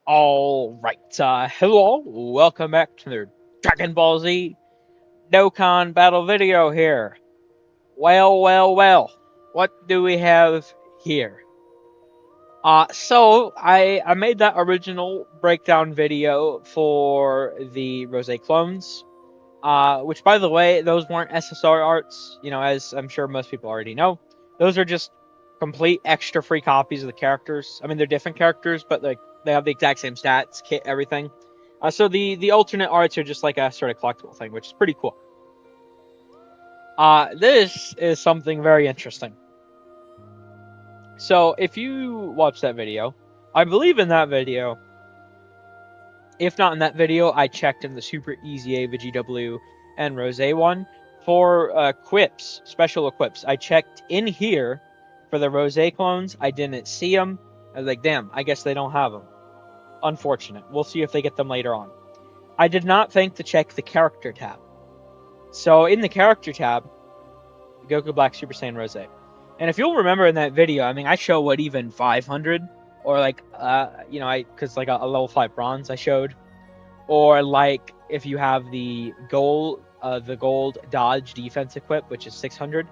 Alright, hello, welcome back to the Dragon Ball Z Dokkan battle video here. Well, what do we have here? I made that original breakdown video for the Rose clones, which by the way, those weren't SSR arts, as I'm sure most people already know. Those are just complete extra free copies of the characters. I mean, they're different characters, but like they have the exact same stats, kit, everything. So the alternate arts are just like a sort of collectible thing, which is pretty cool. This is something very interesting. So if you watch that video, I believe in that video. If not in that video, I checked in the Super Easy A, GW, and Rose one for equips, special equips. I checked in here for the Rose clones. I didn't see them. I was like, damn, I guess they don't have them. Unfortunate. We'll see if they get them later on. I did not think to check the character tab. So in the character tab, Goku Black Super Saiyan Rose. And if you'll remember in that video, I mean, I show what, even 500? Or like, because like a level 5 bronze I showed. Or like, if you have the gold dodge defense equip, which is 600.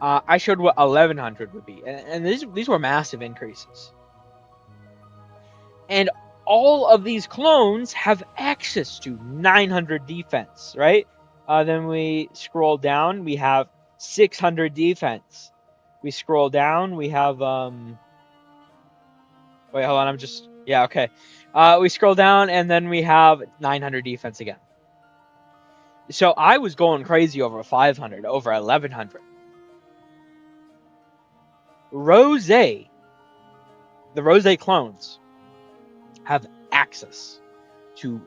I showed what 1100 would be. And these were massive increases. And all of these clones have access to 900 defense, right? Then we scroll down, we have 600 defense. We scroll down, we have wait, hold on, okay. We scroll down and then we have 900 defense again. So I was going crazy over 500, over 1100. Rose, the Rose clones have access to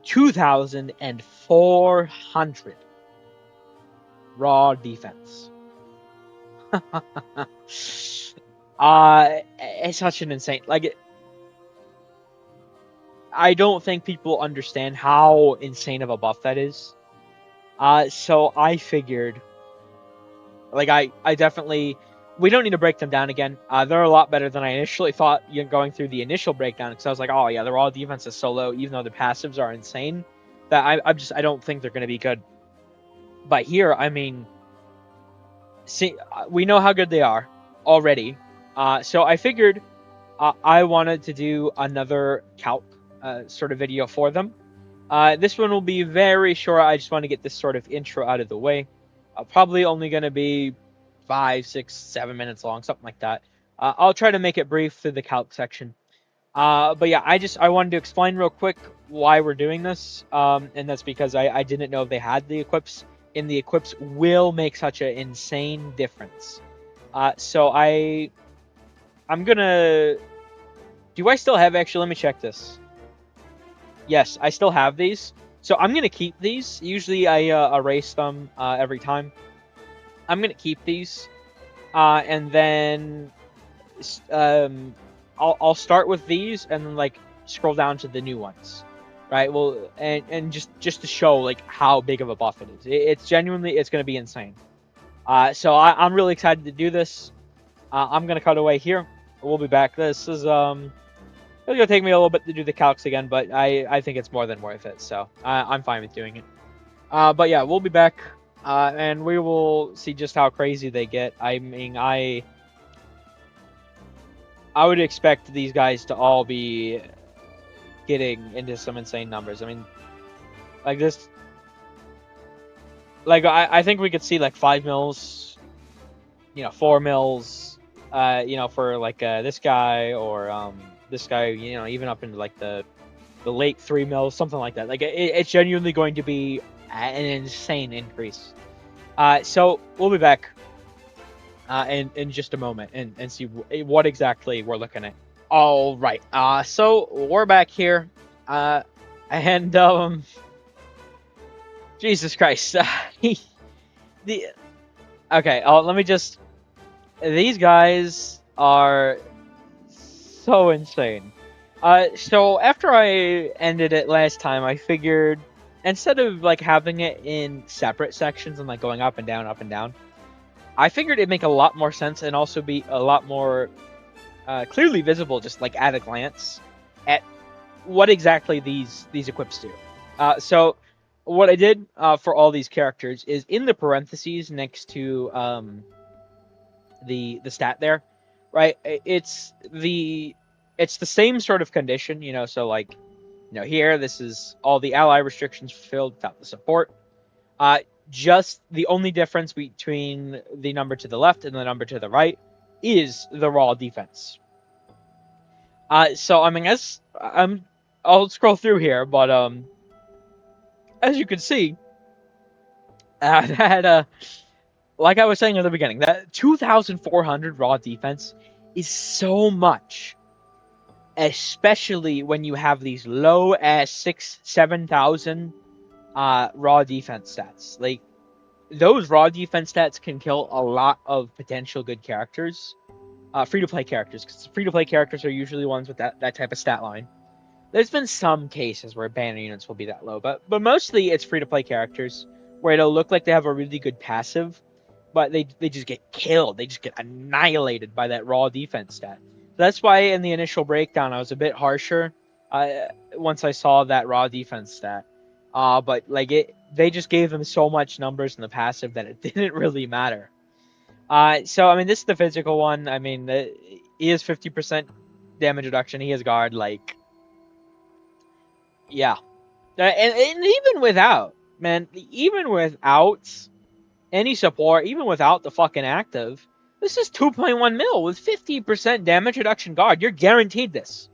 2,400 raw defense. It's such an insane, I don't think people understand how insane of a buff that is. So I figured, I definitely, we don't need to break them down again. They're a lot better than I initially thought, going through the initial breakdown, because I was like, oh yeah, their raw defense is so low, even though the passives are insane, that I don't think they're going to be good. But here, I mean, see, we know how good they are already. So I figured I wanted to do another calc sort of video for them. This one will be very short. I just want to get this sort of intro out of the way. Probably only going to be 5, 6, 7 minutes long, something like that. I'll try to make it brief through the calc section. But yeah, I wanted to explain real quick why we're doing this. And that's because I didn't know if they had the equips. And the equips will make such an insane difference. So I'm gonna... Do I still have... Actually, let me check this. Yes, I still have these. So I'm gonna keep these. Usually I erase them every time. I'm gonna keep these. And then... I'll start with these and then scroll down to the new ones. Right, well, and just to show how big of a buff it is. It's genuinely, it's going to be insane. So I'm really excited to do this. I'm going to cut away here. We'll be back. This is it's going to take me a little bit to do the calcs again, but I think it's more than worth it. So I'm fine with doing it. But yeah, we'll be back, and we will see just how crazy they get. I mean, I would expect these guys to all be getting into some insane numbers. I mean, this, I think we could see 5 mils, 4 mils, for this guy, or this guy, even up into the late 3 mils, something like that. It's genuinely going to be an insane increase. So we'll be back in just a moment and see what exactly we're looking at. All right, so we're back here, and Jesus Christ, okay, let me just, these guys are so insane. So after I ended it last time, I figured instead of having it in separate sections and going up and down, I figured it'd make a lot more sense and also be a lot more clearly visible, just at a glance, at what exactly these equips do. So what I did for all these characters is in the parentheses next to the stat there, right? It's the same sort of condition, you know. So like, you know, here this is all the ally restrictions fulfilled without the support. Uh, just the only difference between the number to the left and the number to the right is the raw defense. So I mean, I'll scroll through here, but as you can see, that like I was saying at the beginning, that 2,400 raw defense is so much, especially when you have these low as 7,000 raw defense stats. Like those raw defense stats can kill a lot of potential good characters, free to play characters, because free to play characters are usually ones with that type of stat line. There's been some cases where banner units will be that low, but mostly it's free to play characters where it'll look like they have a really good passive, but they just get killed. They just get annihilated by that raw defense stat. So that's why in the initial breakdown I was a bit harsher once I saw that raw defense stat. But like they just gave them so much numbers in the passive that it didn't really matter. So I mean, this is the physical one. I mean, he is 50% damage reduction. He has guard. Like, yeah, and even without, man, even without any support, even without the fucking active, this is 2.1 mil with 50% damage reduction guard. You're guaranteed this.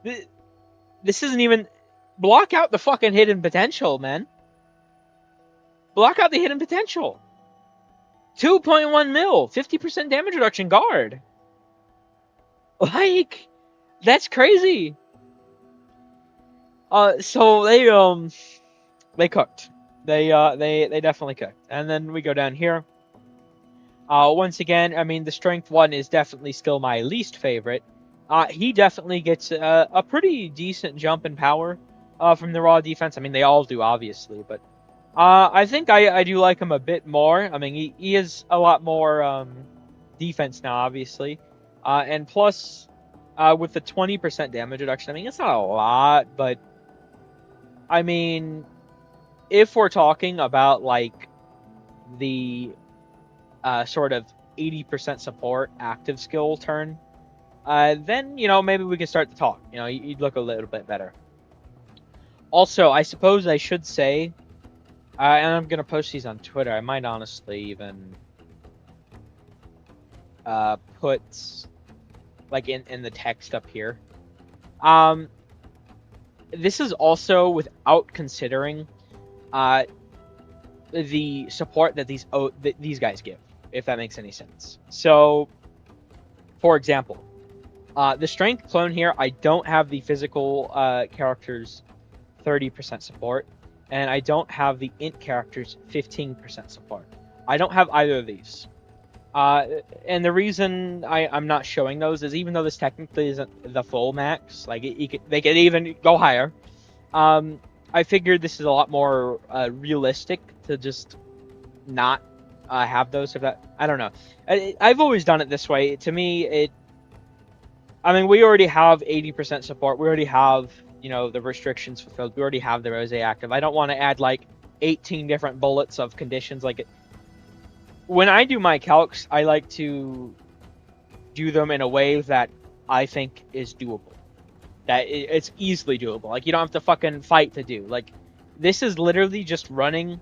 This isn't even block out the fucking hidden potential, man. Block out the hidden potential. 2.1 mil, 50% damage reduction guard. Like, that's crazy. So they cooked. They definitely cooked. And then we go down here. Once again, I mean the strength one is definitely still my least favorite. He definitely gets a pretty decent jump in power from the raw defense. I mean they all do obviously, but I think I do like him a bit more. I mean he is a lot more defense now, obviously, and plus with the 20% damage reduction. I mean it's not a lot, but I mean if we're talking about like the sort of 80% support active skill turn, then you know maybe we can start to talk. You know, you'd look a little bit better. Also, I suppose I should say, and I'm gonna post these on Twitter. I might honestly even put like in the text up here. This is also without considering the support that these guys give, if that makes any sense. So, for example, the strength clone here, I don't have the physical characters 30% support, and I don't have the int characters 15% support. I don't have either of these. And the reason I'm not showing those is even though this technically isn't the full max, like they could even go higher. I figured this is a lot more realistic to just not have those. If that, I don't know. I've always done it this way. To me, I mean, we already have 80% support. We already have, you know, the restrictions fulfilled. We already have the Rose active. I don't want to add like 18 different bullets of conditions. Like, when I do my calcs, I like to do them in a way that I think is doable. That it's easily doable. Like, you don't have to fucking fight to do. Like, this is literally just running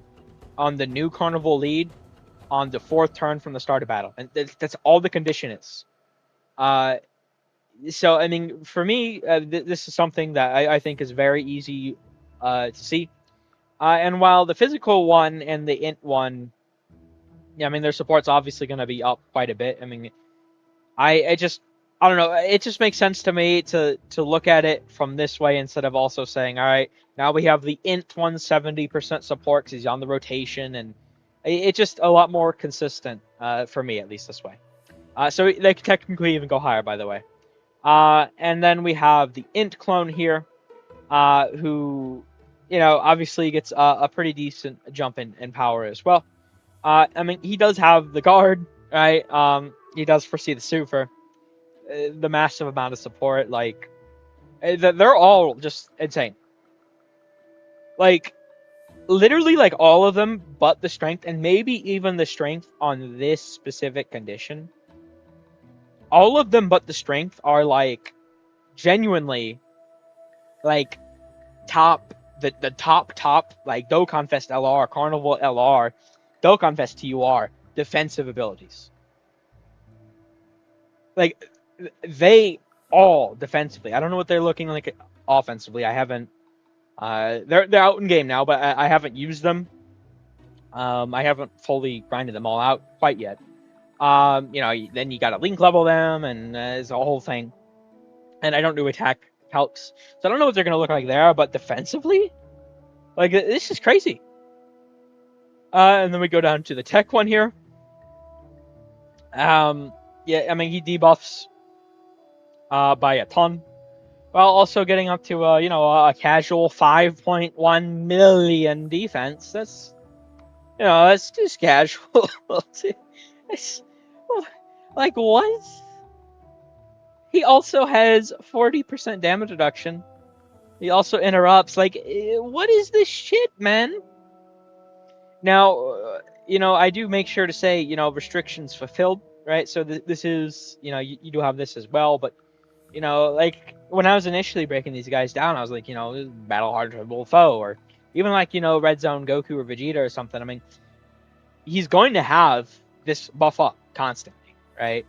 on the new Carnival lead on the 4th turn from the start of battle. And that's all the condition is. So, I mean, for me, this is something that I think is very easy to see. And while the physical one and the int one, yeah, I mean, their support's obviously going to be up quite a bit. I mean, I don't know. It just makes sense to me to look at it from this way instead of also saying, all right, now we have the int 170% support because he's on the rotation, and it's just a lot more consistent for me, at least this way. So they could technically even go higher, by the way. And then we have the int clone here, who, you know, obviously gets a pretty decent jump in power as well. I mean, he does have the guard, right? He does foresee the super, the massive amount of support. Like, They're all just insane. Like, literally, like, all of them but the strength, and maybe even the strength on this specific condition. All of them but the strength are, like, genuinely, like, the top, like, Dokkan Fest LR, Carnival LR, Dokkan Fest TUR defensive abilities. Like, they all defensively. I don't know what they're looking like offensively. I haven't. They're out in game now, but I haven't used them. I haven't fully grinded them all out quite yet. Then you gotta link level them, and it's a whole thing. And I don't do attack calcs, so I don't know what they're gonna look like there. But defensively, like, this is crazy. And then we go down to the tech one here. Yeah, I mean, he debuffs by a ton, while also getting up to a casual 5.1 million defense. That's just casual. It's, like, what? He also has 40% damage reduction. He also interrupts. Like, what is this shit, man? Now, I do make sure to say, restrictions fulfilled, right? So this is, you do have this as well, but, like, when I was initially breaking these guys down, I was like, battle hardenable foe, or even like, Red Zone Goku or Vegeta or something. I mean, he's going to have this buff up constantly, right?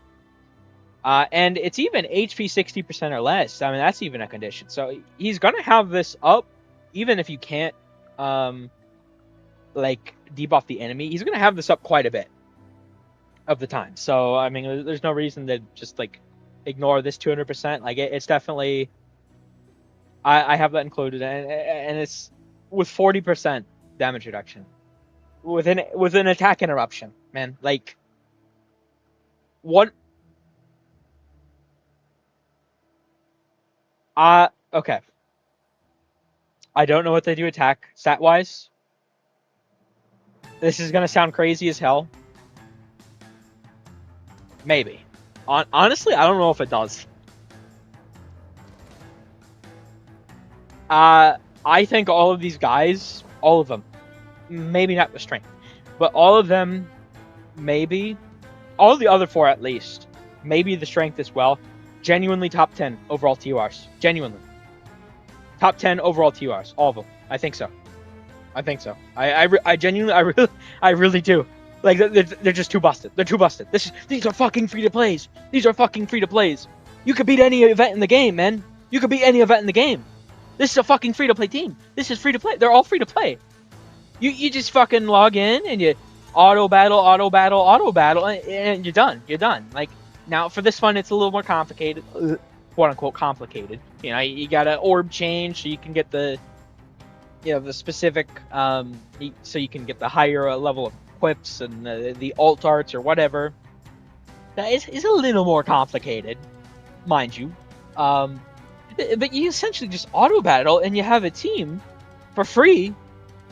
And it's even HP 60% or less. I mean, that's even a condition. So he's going to have this up, even if you can't, like, debuff the enemy. He's going to have this up quite a bit of the time. So, I mean, there's no reason to just, like, ignore this 200%. Like, it's definitely... I have that included, and it's with 40% damage reduction. With an attack interruption, man. Like, what... Okay. I don't know what they do attack stat-wise. This is gonna sound crazy as hell. Maybe. Honestly, I don't know if it does. I think all of these guys, all of them, maybe not the strength, but all of them, maybe, all of the other four at least, maybe the strength as well, genuinely top 10 overall TURs. Genuinely. Top 10 overall TURs. All of them. I think so. I genuinely, I really do. Like, they're just too busted. They're too busted. These are fucking free to plays. These are fucking free to plays. You could beat any event in the game, man. You could beat any event in the game. This is a fucking free to play team. This is free to play. They're all free to play. You just fucking log in and you auto battle, and you're done. You're done. Like, now for this one, it's a little more complicated, quote unquote complicated. You got to orb change so you can get the specific, so you can get the higher level of equips and the alt arts or whatever. That is a little more complicated, mind you. But you essentially just auto battle and you have a team for free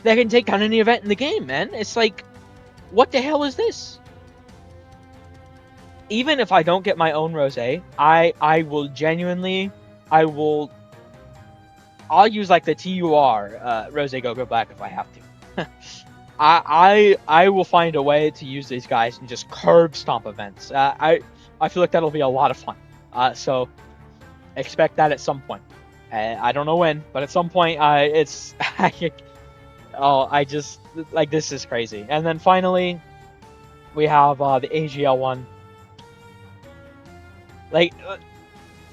that can take on any event in the game, man. It's like, what the hell is this? Even if I don't get my own rosé, I will genuinely, I'll use like the TUR Rosé Goku Black if I have to. I will find a way to use these guys and just curb stomp events. I feel like that'll be a lot of fun. So expect that at some point. I don't know when, but at some point, it's I just, like, this is crazy. And then finally, we have the AGL one. Like,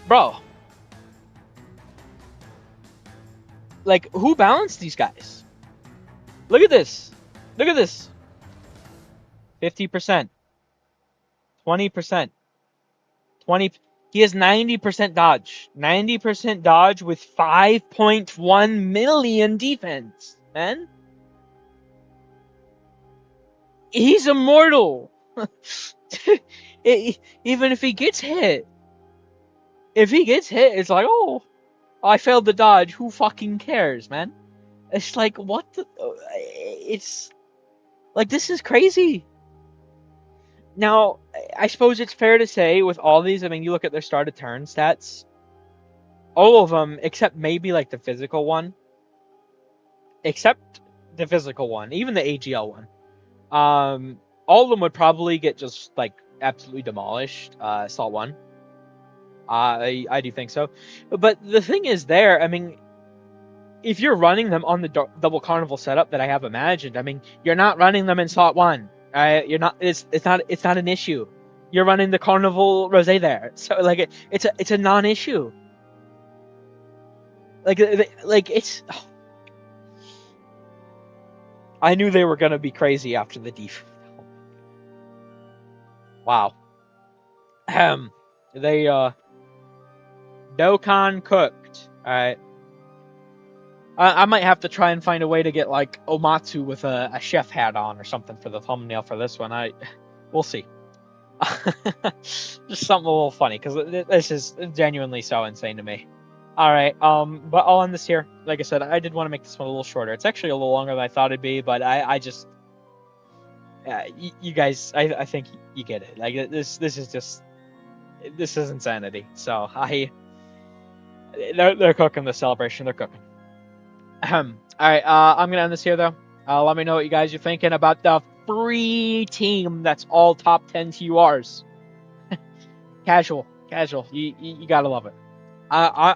bro, like, who balanced these guys? Look at this. Look at this. 50%, 20%, 20. He has 90% dodge. 90% dodge with 5.1 million defense, man. He's immortal. Even if he gets hit. If he gets hit, it's like, oh, I failed the dodge. Who fucking cares, man? It's like, what the... It's... Like, this is crazy. Now, I suppose it's fair to say with all these, I mean, you look at their start of turn stats. all of them except maybe like the physical one, even the AGL one. All of them would probably get just like absolutely demolished. Slot one. I do think so, but the thing is, I mean, if you're running them on the double carnival setup that I have imagined, I mean, you're not running them in slot one. You're not. It's not an issue. You're running the carnival rose there, so like it's a non-issue. Like it's. I knew they were gonna be crazy after the def. Wow. They Dokkan cooked. All right. I might have to try and find a way to get like Omatsu with a chef hat on or something for the thumbnail for this one. We'll see. Just something a little funny because this is genuinely so insane to me. All right, but I'll end this here. Like I said, I did want to make this one a little shorter. It's actually a little longer than I thought it'd be, but I just, you guys, I think you get it. Like this is just, this is insanity. So they're cooking the celebration. They're cooking. All right, I'm gonna end this here though. Let me know what you guys are thinking about the free team that's all top 10 TURs. Casual. You gotta love it. I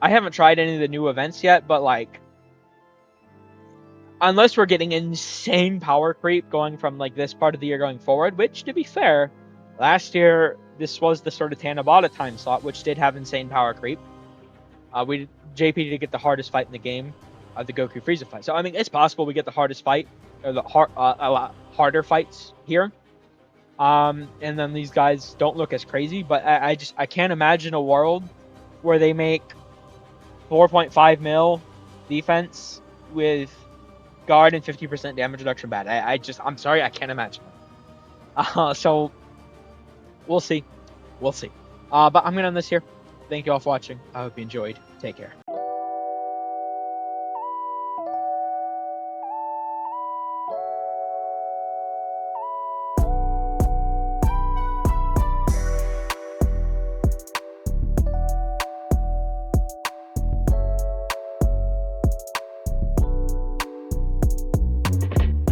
haven't tried any of the new events yet, but like, unless we're getting insane power creep going from like this part of the year going forward, which to be fair, last year this was the sort of Tanabata time slot, which did have insane power creep. JP did get the hardest fight in the game, the Goku Frieza fight. So I mean, it's possible we get the hardest fight or a lot harder fights here. And then these guys don't look as crazy, but I can't imagine a world where they make 4.5 mil defense with guard and 50% damage reduction bad. I'm sorry, I can't imagine it. So we'll see. But I'm gonna end this here. Thank you all for watching. I hope you enjoyed. Take care.